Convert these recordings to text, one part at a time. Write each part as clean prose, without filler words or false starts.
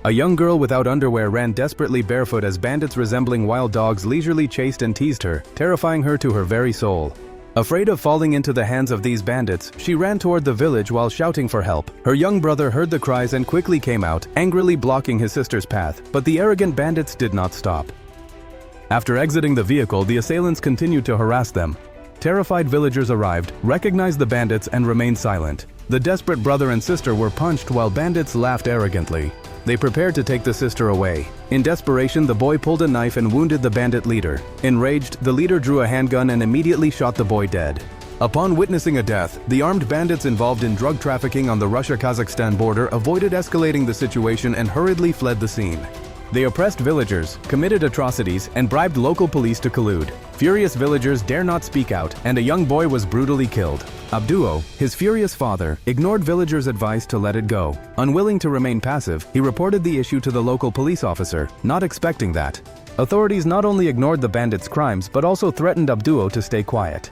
A young girl without underwear ran desperately barefoot as bandits resembling wild dogs leisurely chased and teased her, terrifying her to her very soul. Afraid of falling into the hands of these bandits, she ran toward the village while shouting for help. Her young brother heard the cries and quickly came out, angrily blocking his sister's path, but the arrogant bandits did not stop. After exiting the vehicle, the assailants continued to harass them. Terrified villagers arrived, recognized the bandits, and remained silent. The desperate brother and sister were punched while bandits laughed arrogantly. They prepared to take the sister away. In desperation, the boy pulled a knife and wounded the bandit leader. Enraged, the leader drew a handgun and immediately shot the boy dead. Upon witnessing a death, the armed bandits involved in drug trafficking on the Russia-Kazakhstan border avoided escalating the situation and hurriedly fled the scene. They oppressed villagers, committed atrocities, and bribed local police to collude. Furious villagers dare not speak out, and a young boy was brutally killed. Abduo, his furious father, ignored villagers' advice to let it go. Unwilling to remain passive, he reported the issue to the local police officer, not expecting that. Authorities not only ignored the bandits' crimes, but also threatened Abduo to stay quiet.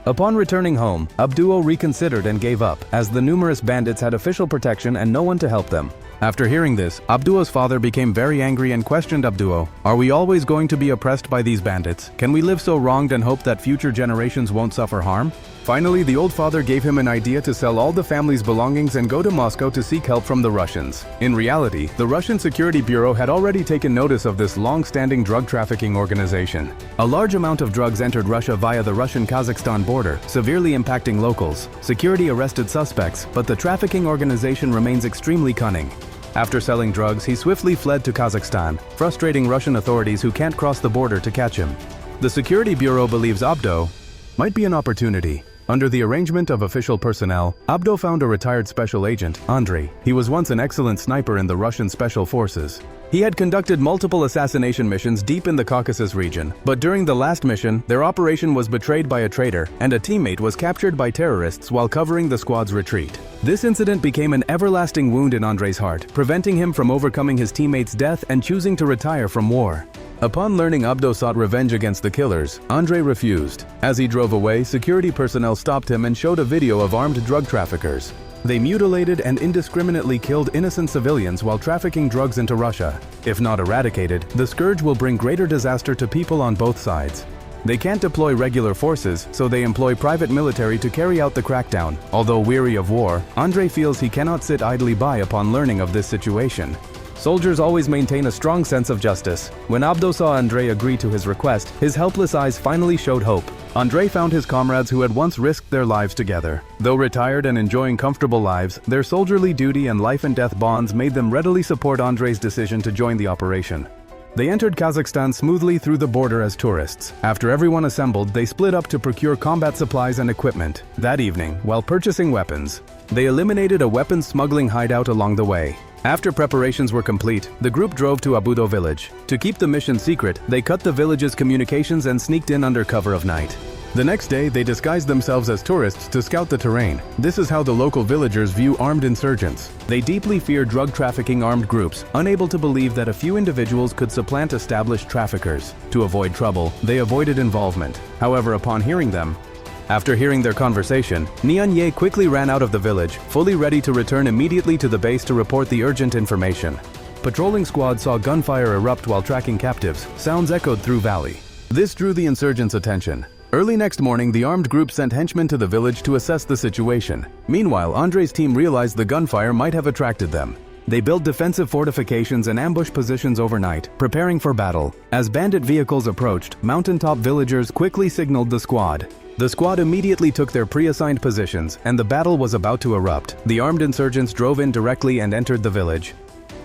Upon returning home, Abduo reconsidered and gave up, as the numerous bandits had official protection and no one to help them. After hearing this, Abduo's father became very angry and questioned Abduo, "Are we always going to be oppressed by these bandits? Can we live so wronged and hope that future generations won't suffer harm?" Finally, the old father gave him an idea to sell all the family's belongings and go to Moscow to seek help from the Russians. In reality, the Russian Security Bureau had already taken notice of this long-standing drug trafficking organization. A large amount of drugs entered Russia via the Russian-Kazakhstan border, severely impacting locals. Security arrested suspects, but the trafficking organization remains extremely cunning. After selling drugs, he swiftly fled to Kazakhstan, frustrating Russian authorities who can't cross the border to catch him. The Security Bureau believes Abdo might be an opportunity. Under the arrangement of official personnel, Abdo found a retired special agent, Andrei. He was once an excellent sniper in the Russian Special Forces. He had conducted multiple assassination missions deep in the Caucasus region, but during the last mission, their operation was betrayed by a traitor, and a teammate was captured by terrorists while covering the squad's retreat. This incident became an everlasting wound in Andrei's heart, preventing him from overcoming his teammate's death and choosing to retire from war. Upon learning Abdo sought revenge against the killers, Andrei refused. As he drove away, security personnel stopped him and showed a video of armed drug traffickers. They mutilated and indiscriminately killed innocent civilians while trafficking drugs into Russia. If not eradicated, the scourge will bring greater disaster to people on both sides. They can't deploy regular forces, so they employ private military to carry out the crackdown. Although weary of war, Andrei feels he cannot sit idly by upon learning of this situation. Soldiers always maintain a strong sense of justice. When Abdo saw Andrei agree to his request, his helpless eyes finally showed hope. Andrei found his comrades who had once risked their lives together. Though retired and enjoying comfortable lives, their soldierly duty and life and death bonds made them readily support Andrei's decision to join the operation. They entered Kazakhstan smoothly through the border as tourists. After everyone assembled, they split up to procure combat supplies and equipment. That evening, while purchasing weapons, they eliminated a weapons smuggling hideout along the way. After preparations were complete, the group drove to Abudo village. To keep the mission secret, they cut the village's communications and sneaked in under cover of night. The next day, they disguised themselves as tourists to scout the terrain. This is how the local villagers view armed insurgents. They deeply fear drug trafficking armed groups, unable to believe that a few individuals could supplant established traffickers. To avoid trouble, they avoided involvement. However, upon hearing them, After hearing their conversation, Nian Ye quickly ran out of the village, fully ready to return immediately to the base to report the urgent information. Patrolling squad saw gunfire erupt while tracking captives. Sounds echoed through valley. This drew the insurgents' attention. Early next morning, the armed group sent henchmen to the village to assess the situation. Meanwhile, Andrei's team realized the gunfire might have attracted them. They built defensive fortifications and ambush positions overnight, preparing for battle. As bandit vehicles approached, mountaintop villagers quickly signaled the squad. The squad immediately took their pre-assigned positions, and the battle was about to erupt. The armed insurgents drove in directly and entered the village.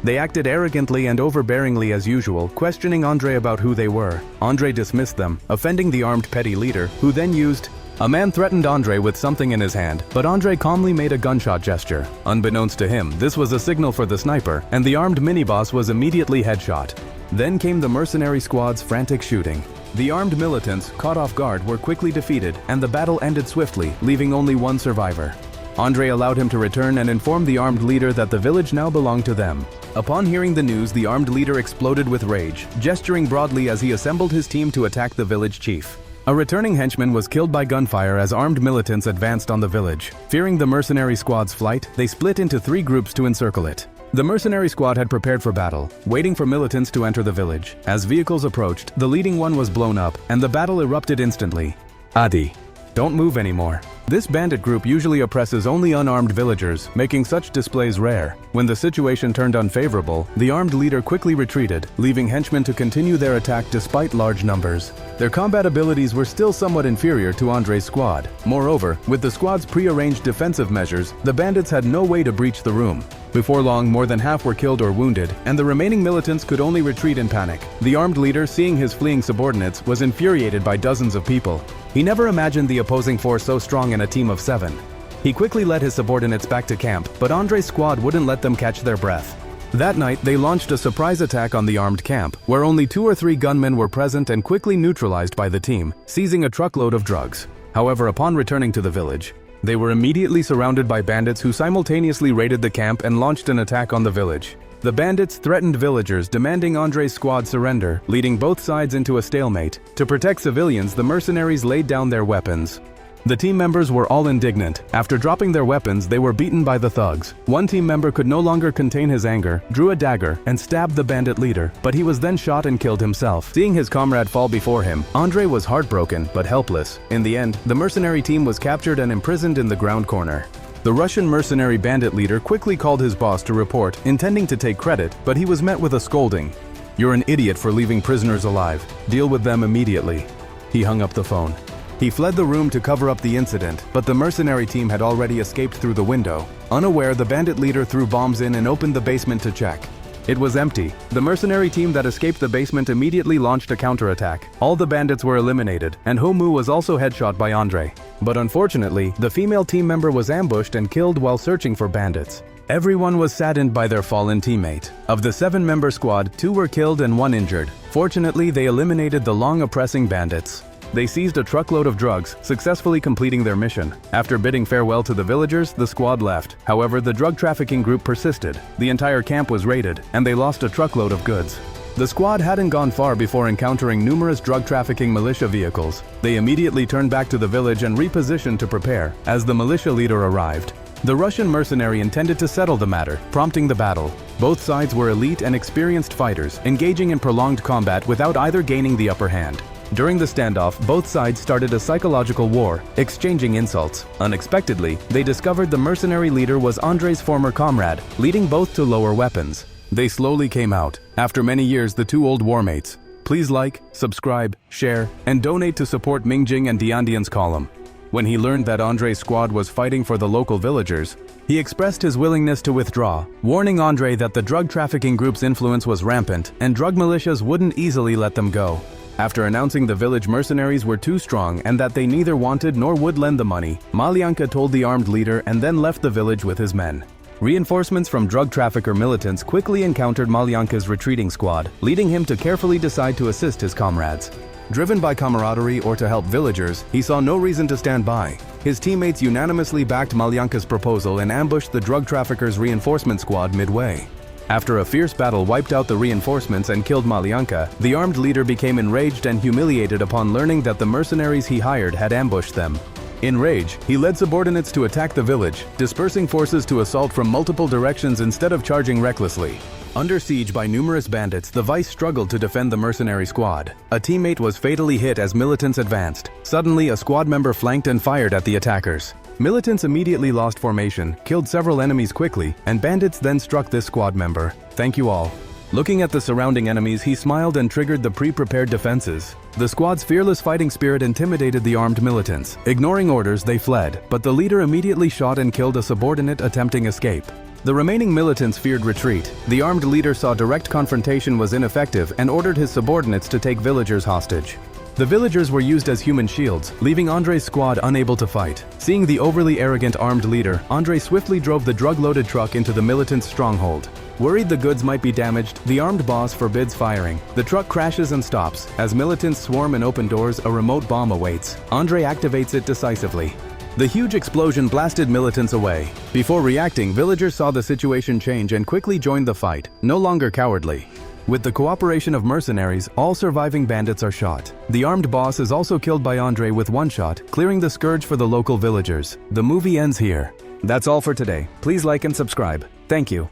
They acted arrogantly and overbearingly as usual, questioning Andrei about who they were. Andrei dismissed them, offending the armed petty leader, who then used... A man threatened Andrei with something in his hand, but Andrei calmly made a gunshot gesture. Unbeknownst to him, this was a signal for the sniper, and the armed mini-boss was immediately headshot. Then came the mercenary squad's frantic shooting. The armed militants, caught off guard, were quickly defeated, and the battle ended swiftly, leaving only one survivor. Andrei allowed him to return and informed the armed leader that the village now belonged to them. Upon hearing the news, the armed leader exploded with rage, gesturing broadly as he assembled his team to attack the village chief. A returning henchman was killed by gunfire as armed militants advanced on the village. Fearing the mercenary squad's flight, they split into 3 groups to encircle it. The mercenary squad had prepared for battle, waiting for militants to enter the village. As vehicles approached, the leading one was blown up, and the battle erupted instantly. Adi, don't move anymore. This bandit group usually oppresses only unarmed villagers, making such displays rare. When the situation turned unfavorable, the armed leader quickly retreated, leaving henchmen to continue their attack despite large numbers. Their combat abilities were still somewhat inferior to Andre's squad. Moreover, with the squad's pre-arranged defensive measures, the bandits had no way to breach the room. Before long, more than half were killed or wounded, and the remaining militants could only retreat in panic. The armed leader, seeing his fleeing subordinates, was infuriated by dozens of people. He never imagined the opposing force so strong in a team of 7. He quickly led his subordinates back to camp, but Andre's squad wouldn't let them catch their breath. That night, they launched a surprise attack on the armed camp, where only 2 or 3 gunmen were present and quickly neutralized by the team, seizing a truckload of drugs. However, upon returning to the village, they were immediately surrounded by bandits who simultaneously raided the camp and launched an attack on the village. The bandits threatened villagers, demanding Andre's squad surrender, leading both sides into a stalemate. To protect civilians, the mercenaries laid down their weapons. The team members were all indignant. After dropping their weapons, they were beaten by the thugs. One team member could no longer contain his anger, drew a dagger, and stabbed the bandit leader, but he was then shot and killed himself. Seeing his comrade fall before him, Andre was heartbroken but helpless. In the end, the mercenary team was captured and imprisoned in the ground corner. The Russian mercenary bandit leader quickly called his boss to report, intending to take credit, but he was met with a scolding. "You're an idiot for leaving prisoners alive. Deal with them immediately." He hung up the phone. He fled the room to cover up the incident, but the mercenary team had already escaped through the window. Unaware, the bandit leader threw bombs in and opened the basement to check. It was empty. The mercenary team that escaped the basement immediately launched a counterattack. All the bandits were eliminated, and Homu was also headshot by Andre. But unfortunately, the female team member was ambushed and killed while searching for bandits. Everyone was saddened by their fallen teammate. Of the 7-member squad, 2 were killed and 1 injured. Fortunately, they eliminated the long-oppressing bandits. They seized a truckload of drugs, successfully completing their mission. After bidding farewell to the villagers, the squad left. However, the drug trafficking group persisted. The entire camp was raided, and they lost a truckload of goods. The squad hadn't gone far before encountering numerous drug trafficking militia vehicles. They immediately turned back to the village and repositioned to prepare, as the militia leader arrived. The Russian mercenary intended to settle the matter, prompting the battle. Both sides were elite and experienced fighters, engaging in prolonged combat without either gaining the upper hand. During the standoff, both sides started a psychological war, exchanging insults. Unexpectedly, they discovered the mercenary leader was Andre's former comrade, leading both to lower weapons. They slowly came out. After many years, the 2 old warmates. Please like, subscribe, share, and donate to support Mingjing and Diandian's column. When he learned that Andre's squad was fighting for the local villagers, he expressed his willingness to withdraw, warning Andre that the drug trafficking group's influence was rampant and drug militias wouldn't easily let them go. After announcing the village mercenaries were too strong and that they neither wanted nor would lend the money, Malyanka told the armed leader and then left the village with his men. Reinforcements from drug trafficker militants quickly encountered Malyanka's retreating squad, leading him to carefully decide to assist his comrades. Driven by camaraderie or to help villagers, he saw no reason to stand by. His teammates unanimously backed Malyanka's proposal and ambushed the drug traffickers' reinforcement squad midway. After a fierce battle wiped out the reinforcements and killed Malyanka, the armed leader became enraged and humiliated upon learning that the mercenaries he hired had ambushed them. In rage, he led subordinates to attack the village, dispersing forces to assault from multiple directions instead of charging recklessly. Under siege by numerous bandits, the vice struggled to defend the mercenary squad. A teammate was fatally hit as militants advanced. Suddenly, a squad member flanked and fired at the attackers. Militants immediately lost formation, killed several enemies quickly, and bandits then struck this squad member. Thank you all. Looking at the surrounding enemies, he smiled and triggered the pre-prepared defenses. The squad's fearless fighting spirit intimidated the armed militants. Ignoring orders, they fled, but the leader immediately shot and killed a subordinate attempting escape. The remaining militants feared retreat. The armed leader saw direct confrontation was ineffective and ordered his subordinates to take villagers hostage. The villagers were used as human shields, leaving Andre's squad unable to fight. Seeing the overly arrogant armed leader, Andre swiftly drove the drug-loaded truck into the militants' stronghold. Worried the goods might be damaged, the armed boss forbids firing. The truck crashes and stops. As militants swarm and open doors, a remote bomb awaits. Andre activates it decisively. The huge explosion blasted militants away. Before reacting, villagers saw the situation change and quickly joined the fight, no longer cowardly. With the cooperation of mercenaries, all surviving bandits are shot. The armed boss is also killed by Andre with one shot, clearing the scourge for the local villagers. The movie ends here. That's all for today. Please like and subscribe. Thank you.